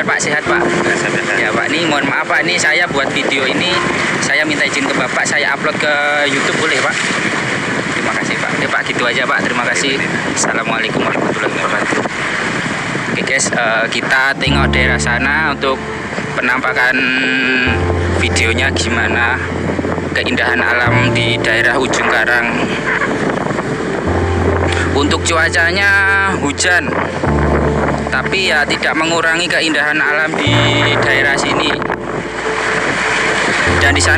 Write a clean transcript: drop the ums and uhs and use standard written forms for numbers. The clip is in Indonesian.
kabar Pak? Sehat Pak? Ya Pak, ini mohon maaf Pak, ini saya buat video ini saya minta izin ke Bapak, saya upload ke YouTube boleh Pak? Terima kasih Pak. Oke Pak, gitu aja Pak. Terima kasih. Assalamualaikum warahmatullahi wabarakatuh. Oke guys, kita tengok daerah sana untuk penampakan videonya gimana keindahan alam di daerah ujung karang. Untuk cuacanya hujan, tapi ya tidak mengurangi keindahan alam di daerah sini. Dan di sana